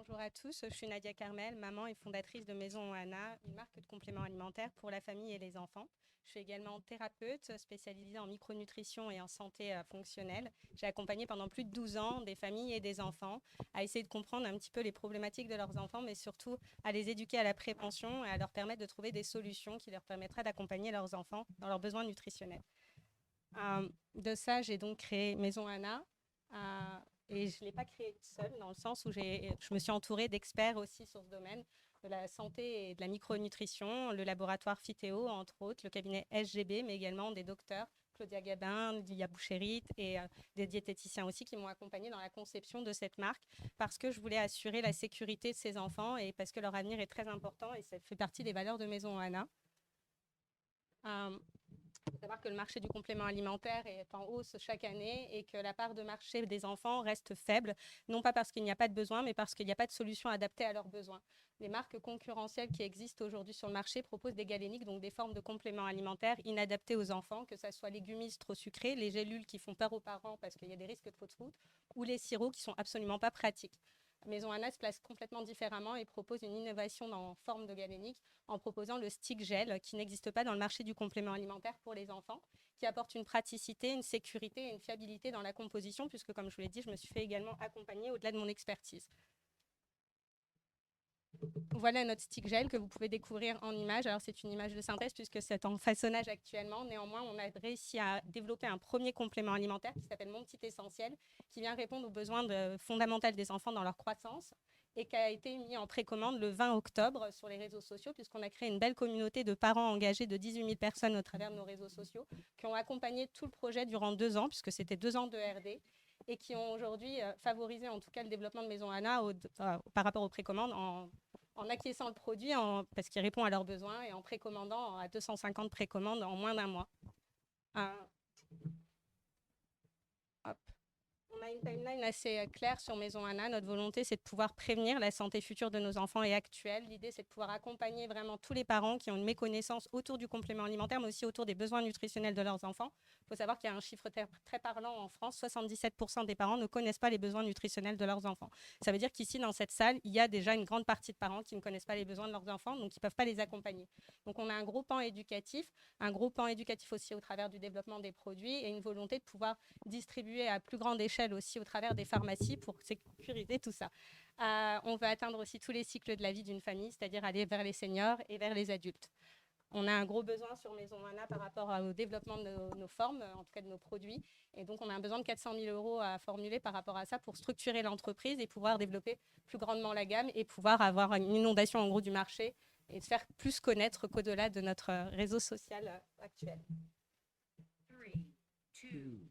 Bonjour à tous, je suis Nadia Carmel, maman et fondatrice de Maison Ohana, une marque de compléments alimentaires pour la famille et les enfants. Je suis également thérapeute spécialisée en micronutrition et en santé fonctionnelle. J'ai accompagné pendant plus de 12 ans des familles et des enfants à essayer de comprendre un petit peu les problématiques de leurs enfants, mais surtout à les éduquer à la prévention et à leur permettre de trouver des solutions qui leur permettraient d'accompagner leurs enfants dans leurs besoins nutritionnels. De ça, j'ai donc créé Maison Anna. Et je ne l'ai pas créée seule, dans le sens où je me suis entourée d'experts aussi sur ce domaine, de la santé et de la micronutrition, le laboratoire Fitéo, entre autres, le cabinet SGB, mais également des docteurs, Claudia Gabin, Lilia Boucherit et des diététiciens aussi qui m'ont accompagnée dans la conception de cette marque parce que je voulais assurer la sécurité de ces enfants et parce que leur avenir est très important et ça fait partie des valeurs de Maison Anna. Il faut savoir que le marché du complément alimentaire est en hausse chaque année et que la part de marché des enfants reste faible, non pas parce qu'il n'y a pas de besoin, mais parce qu'il n'y a pas de solution adaptée à leurs besoins. Les marques concurrentielles qui existent aujourd'hui sur le marché proposent des galéniques, donc des formes de compléments alimentaires inadaptés aux enfants, que ce soit les gummies trop sucrés, les gélules qui font peur aux parents parce qu'il y a des risques de fausse route, ou les sirops qui sont absolument pas pratiques. Maison Anna se place complètement différemment et propose une innovation en forme de galénique en proposant le stick gel qui n'existe pas dans le marché du complément alimentaire pour les enfants, qui apporte une praticité, une sécurité et une fiabilité dans la composition, puisque comme je vous l'ai dit, je me suis fait également accompagner au-delà de mon expertise. Voilà notre stick gel que vous pouvez découvrir en image. Alors c'est une image de synthèse puisque c'est en façonnage actuellement. Néanmoins, on a réussi à développer un premier complément alimentaire qui s'appelle Mon Petit Essentiel, qui vient répondre aux besoins fondamentaux des enfants dans leur croissance et qui a été mis en précommande le 20 octobre sur les réseaux sociaux puisqu'on a créé une belle communauté de parents engagés de 18 000 personnes au travers de nos réseaux sociaux qui ont accompagné tout le projet durant 2 ans puisque c'était 2 ans de R&D et qui ont aujourd'hui favorisé en tout cas le développement de Maison Anna par rapport aux précommandes en acquiesçant le produit parce qu'il répond à leurs besoins et en précommandant à 250 précommandes en moins d'un mois. Hop. On a une timeline assez claire sur Maison Anna. Notre volonté, c'est de pouvoir prévenir la santé future de nos enfants et actuelle. L'idée, c'est de pouvoir accompagner vraiment tous les parents qui ont une méconnaissance autour du complément alimentaire, mais aussi autour des besoins nutritionnels de leurs enfants. Il faut savoir qu'il y a un chiffre très parlant en France. 77% des parents ne connaissent pas les besoins nutritionnels de leurs enfants. Ça veut dire qu'ici, dans cette salle, il y a déjà une grande partie de parents qui ne connaissent pas les besoins de leurs enfants, donc qui ne peuvent pas les accompagner. Donc, on a un gros pan éducatif aussi au travers du développement des produits et une volonté de pouvoir distribuer à plus grande échelle aussi au travers des pharmacies pour sécuriser tout ça. On veut atteindre aussi tous les cycles de la vie d'une famille, c'est-à-dire aller vers les seniors et vers les adultes. On a un gros besoin sur Maison Anna par rapport au développement de nos formes, en tout cas de nos produits. Et donc, on a un besoin de 400 000 € à formuler par rapport à ça pour structurer l'entreprise et pouvoir développer plus grandement la gamme et pouvoir avoir une inondation en gros du marché et se faire plus connaître qu'au-delà de notre réseau social actuel. 3, 2,